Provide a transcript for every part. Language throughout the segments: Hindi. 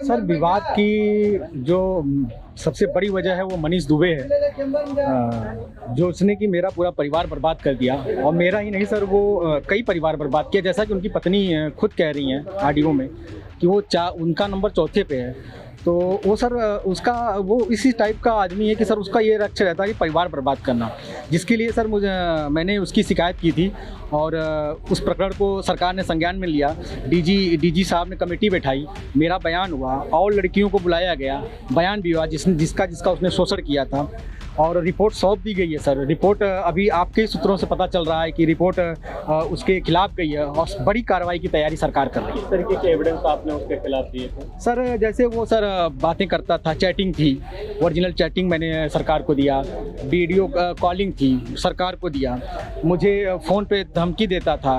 सर विवाद की जो सबसे बड़ी वजह है वो मनीष दुबे है, जो उसने कि मेरा पूरा परिवार बर्बाद कर दिया। और मेरा ही नहीं सर, वो कई परिवार बर्बाद किया। जैसा कि उनकी पत्नी खुद कह रही हैं ऑडियो में कि वो उनका नंबर चौथे पे है। तो वो सर उसका वो इसी टाइप का आदमी है कि सर उसका ये लक्ष्य रहता है कि परिवार बर्बाद करना, जिसके लिए सर मैंने उसकी शिकायत की थी और उस प्रकरण को सरकार ने संज्ञान में लिया। डीजी साहब ने कमेटी बैठाई, मेरा बयान हुआ और लड़कियों को बुलाया गया, बयान भी हुआ जिसका उसने शोषण किया था और रिपोर्ट सौंप दी गई है। सर रिपोर्ट अभी आपके सूत्रों से पता चल रहा है कि रिपोर्ट उसके खिलाफ गई है और बड़ी कार्रवाई की तैयारी सरकार कर रही है। किस तरीके के एविडेंस आपने उसके खिलाफ दिए थे? सर जैसे वो सर बातें करता था, चैटिंग थी, ओरिजिनल चैटिंग मैंने सरकार को दिया, वीडियो कॉलिंग थी सरकार को दिया, मुझे फ़ोन पे धमकी देता था।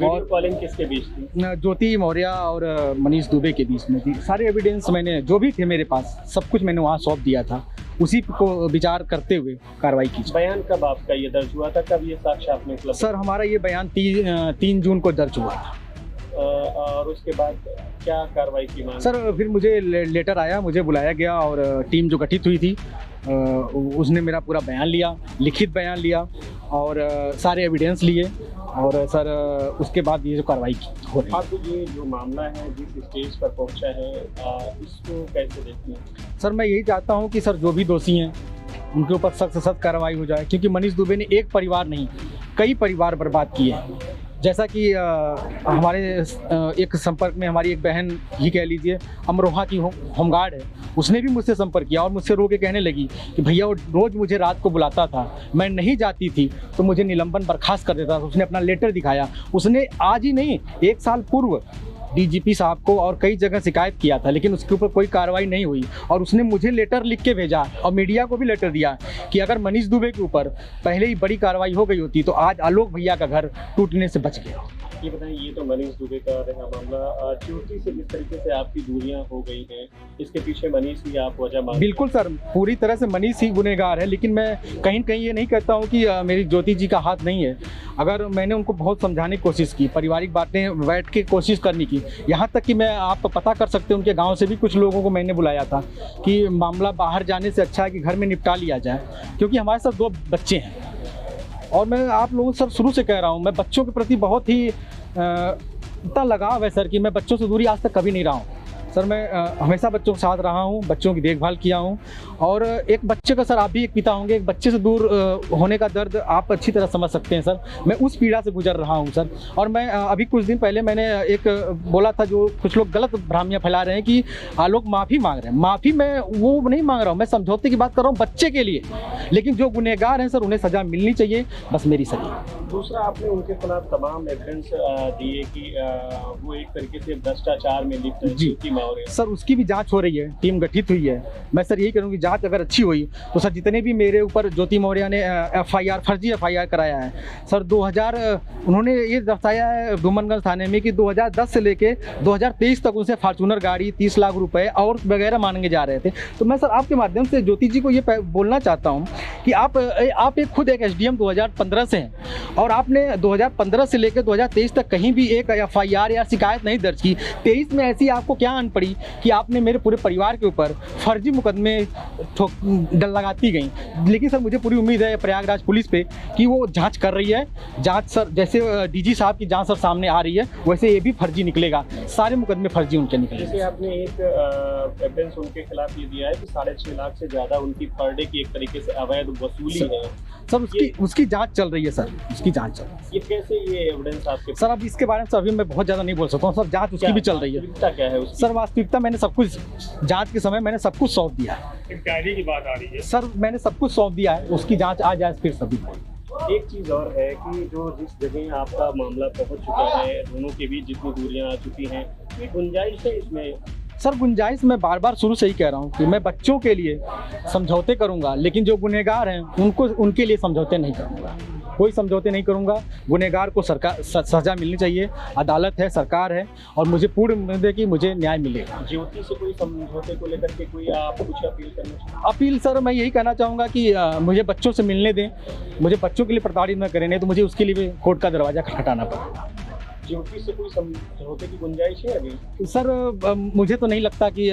और कॉलिंग किसके बीच थी? ज्योति मौर्य और मनीष दुबे के बीच में थी। सारे एविडेंस मैंने जो भी थे मेरे पास सब कुछ मैंने वहाँ सौंप दिया था, उसी को विचार करते हुए कार्रवाई की। बयान कब आपका ये दर्ज हुआ था, कब ये साक्ष्य आपने उपलब्ध? सर हमारा ये बयान 3 जून को दर्ज हुआ था। और उसके बाद क्या कार्रवाई की मांग? सर फिर मुझे लेटर आया, मुझे बुलाया गया और टीम जो गठित हुई थी उसने मेरा पूरा बयान लिया, लिखित बयान लिया और सारे एविडेंस लिए और सर उसके बाद ये जो कार्रवाई हो रही है। आप ये जो मामला है जिस स्टेज पर पहुंचा है इसको कैसे देखते हैं? सर मैं यही चाहता हूं कि सर जो भी दोषी हैं उनके ऊपर सख्त से सख्त कार्रवाई हो जाए, क्योंकि मनीष दुबे ने एक परिवार नहीं कई परिवार बर्बाद किए हैं। जैसा कि हमारे एक संपर्क में हमारी एक बहन ही कह लीजिए, अमरोहा की होमगार्ड है, उसने भी मुझसे संपर्क किया और मुझसे रो के कहने लगी कि भैया वो रोज़ मुझे रात को बुलाता था, मैं नहीं जाती थी तो मुझे निलंबन बर्खास्त कर देता था। उसने अपना लेटर दिखाया, उसने आज ही नहीं 1 साल पूर्व डीजीपी साहब को और कई जगह शिकायत किया था, लेकिन उसके ऊपर कोई कार्रवाई नहीं हुई। और उसने मुझे लेटर लिख के भेजा और मीडिया को भी लेटर दिया कि अगर मनीष दुबे के ऊपर पहले ही बड़ी कार्रवाई हो गई होती तो आज आलोक भैया का घर टूटने से बच गया। ये बताएं, ये तो मनीष दुबे का रहा मामला, ज्योति से किस तरीके से आपकी दूरियां हो गई हैं, इसके पीछे मनीष ही आप वजह मानते हैं? बिल्कुल सर, पूरी तरह से मनीष ही गुनहगार है, लेकिन मैं कहीं कहीं ये नहीं कहता हूँ कि मेरी ज्योति जी का हाथ नहीं है। अगर मैंने उनको बहुत समझाने की कोशिश की, पारिवारिक बातें बैठ के कोशिश करने की, यहाँ तक कि मैं आप पता कर सकते हैं उनके गाँव से भी कुछ लोगों को मैंने बुलाया था कि मामला बाहर जाने से अच्छा है कि घर में निपटा लिया जाए, क्योंकि हमारे साथ 2 बच्चे हैं। और मैं आप लोगों से शुरू से कह रहा हूँ, मैं बच्चों के प्रति बहुत ही इतना लगाव है सर कि मैं बच्चों से दूरी आज तक कभी नहीं रहा हूँ। सर मैं हमेशा बच्चों के साथ रहा हूँ, बच्चों की देखभाल किया हूँ। और एक बच्चे का सर आप भी एक पिता होंगे, एक बच्चे से दूर होने का दर्द आप अच्छी तरह समझ सकते हैं सर। मैं उस पीड़ा से गुजर रहा हूँ सर। और मैं अभी कुछ दिन पहले मैंने एक बोला था, जो कुछ लोग गलत भ्रांतियाँ फैला रहे हैं कि आलोक माफ़ी मांग रहे हैं। माफ़ी मैं वो नहीं मांग रहा हूँ, मैं समझौते की बात कर रहा हूँ बच्चे के लिए। लेकिन जो गुनहगार हैं सर उन्हें सज़ा मिलनी चाहिए, बस मेरी सज़ा। दूसरा, आपने उनके खिलाफ तमाम एविडेंस दिए कि वो एक तरीके से भ्रष्टाचार में लिप्त है। जी सर, उसकी भी जांच हो रही है, टीम गठित हुई है। मैं सर यही करूँगी, जांच अगर अच्छी हुई तो सर जितने भी मेरे ऊपर ज्योति मौर्य ने फर्जी एफआईआर कराया है सर, 2000 उन्होंने ये दर्शाया है डुमनगंज थाने में कि 2010 से लेके 2023 तक उनसे फॉर्चूनर गाड़ी, 30 लाख रुपए और वगैरह मांगे जा रहे थे। तो मैं सर आपके माध्यम से ज्योति जी को ये बोलना चाहता हूँ कि आप एक खुद एक एसडीएम 2015 से हैं और आपने 2015 से लेकर 2023 तक कहीं भी एक एफआईआर या शिकायत नहीं दर्ज की। 23 में ऐसी आपको क्या अन पड़ी कि आपने मेरे पूरे परिवार के ऊपर फर्जी मुकदमे डल लगाती गई। लेकिन सर मुझे पूरी उम्मीद है प्रयागराज पुलिस पे कि वो जांच कर रही है। जांच सर जैसे डीजी साहब की जांच सर सामने आ रही है, वैसे ये भी फर्जी निकलेगा, सारे मुकदमे फर्जी उनके निकलेंगे। जैसे आपने एक एविडेंस उनके खिलाफ ये दिया है कि 6.5 लाख से ज़्यादा उनकी पर डे की एक तरीके से अवैध वसूली है सर, उसकी जांच चल रही है सर, उसकी जांच चल रही है। ये कैसे ये एविडेंस आपके? सर अब इसके बारे में अभी मैं बहुत ज़्यादा नहीं बोल सकता हूँ सर, जांच उसकी भी चल रही है। क्या है उसकी? सर वास्तविकता मैंने सब कुछ जांच के समय मैंने सब कुछ सौंप दिया है। एक डायरी की बात आ रही है सर, मैंने सब कुछ सौंप दिया है, उसकी जांच आ जाए फिर सभी। एक चीज़ और है कि जो जिस जगह आपका मामला पहुंच चुका है, दोनों के बीच जितनी दूरियां आ चुकी हैं, ये गुंजाइश है इसमें? सर गुंजाइश मैं बार बार शुरू से ही कह रहा हूँ कि मैं बच्चों के लिए समझौते करूँगा, लेकिन जो गुनहगार हैं उनके लिए समझौते नहीं करूँगा, कोई समझौते नहीं करूँगा। गुनहगार को सरकार सज़ा मिलनी चाहिए, अदालत है, सरकार है और मुझे पूर्ण उम्मीद है कि मुझे न्याय मिलेगा। ज्योति से कोई समझौते को लेकर के कोई आप कुछ अपील करना चाहिए? अपील सर मैं यही कहना चाहूँगा कि मुझे बच्चों से मिलने दें, मुझे बच्चों के लिए प्रताड़ित न करें, नहीं तो मुझे उसके लिए भी कोर्ट का दरवाज़ा खटखटाना पड़ेगा। ज्योति से कोई समझौते की गुंजाइश है अभी? सर मुझे तो नहीं लगता कि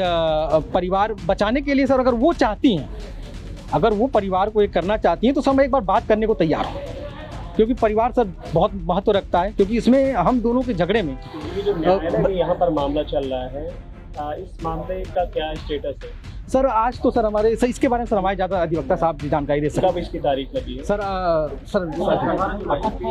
परिवार बचाने के लिए सर अगर वो चाहती हैं, अगर वो परिवार को एक करना चाहती हैं तो सब एक बार बात करने को तैयार हो, क्योंकि परिवार सर बहुत महत्व रखता है, क्योंकि इसमें हम दोनों के झगड़े में ये जो न्यायालय में यहाँ पर मामला चल रहा है, इस मामले का क्या स्टेटस है? सर आज तो सर हमारे सर इसके बारे में सर हमारे ज़्यादा अधिवक्ता साहब जानकारी दे सकते कब इसकी तारीख लगी है? सर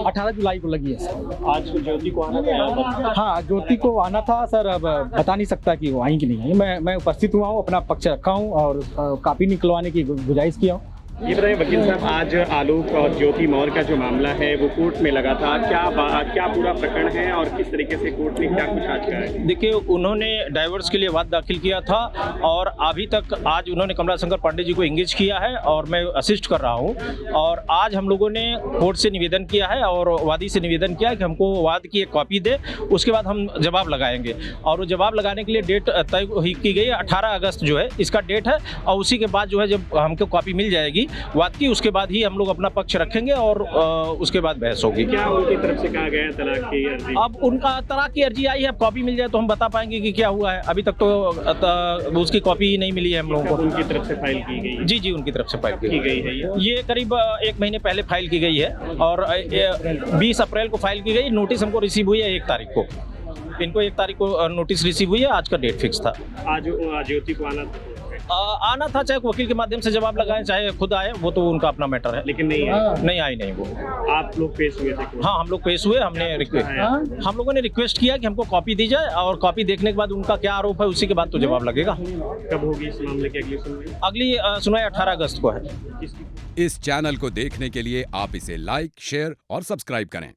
18 जुलाई को लगी है सर। आज ज्योति को आना था यहाँ पर? हाँ ज्योति को आना था सर, अब बता नहीं सकता कि वो आई कि नहीं आई। मैं उपस्थित हुआ हूँ, अपना पक्ष रखा हूँ और कापी निकलवाने की गुजारिश किया हूँ। ये बताइए वकील साहब, आज आलोक और ज्योति मौर्य का जो मामला है वो कोर्ट में लगा था, क्या पूरा प्रकरण है और किस तरीके से कोर्ट ने क्या कुछ आज कहा है? देखिए, उन्होंने डाइवोर्स के लिए वाद दाखिल किया था और अभी तक आज उन्होंने कमला शंकर पांडे जी को इंगेज किया है और मैं असिस्ट कर रहा हूं। और आज हम लोगों ने कोर्ट से निवेदन किया है और वादी से निवेदन किया है कि हमको वाद की एक कॉपी दे, उसके बाद हम जवाब लगाएंगे। और वो जवाब लगाने के लिए डेट तय की गई है, 18 अगस्त जो है इसका डेट है। और उसी के बाद जो है जब हमको कॉपी मिल जाएगी वाद की, उसके बाद ही हम लोग अपना पक्ष रखेंगे और उसके बाद बहस होगी। क्या उनकी तरफ से कहा गया तलाक की अर्जी? अब उनका तलाक की अर्जी आई है, अब कॉपी मिल जाए तो हम बता पाएंगे कि क्या हुआ है। अभी तक तो उसकी कॉपी ही नहीं मिली है हम लोगों को। उनकी तरफ से फाइल की गई है? जी उनकी तरफ से फाइल की गई है। ये करीब 1 महीने पहले फाइल की गई है और 20 अप्रैल को फाइल की गई। नोटिस हमको रिसीव हुई है 1 तारीख को। इनको 1 तारीख को नोटिस रिसीव हुई है, आज का डेट फिक्स था। आज ज्योति को आना था, चाहे वकील के माध्यम से जवाब लगाएं चाहे खुद आए, वो तो उनका अपना मैटर है। लेकिन नहीं आई नहीं वो। आप लोग पेश हुए थे? हाँ हम लोग पेश हुए, हम लोगों ने रिक्वेस्ट किया कि हमको कॉपी दी जाए और कॉपी देखने के बाद उनका क्या आरोप है उसी के बाद तो जवाब लगेगा। कब होगी इस मामले की अगली सुनवाई? अगली सुनवाई 18 अगस्त को है। इस चैनल को देखने के लिए आप इसे लाइक, शेयर और सब्सक्राइब करें।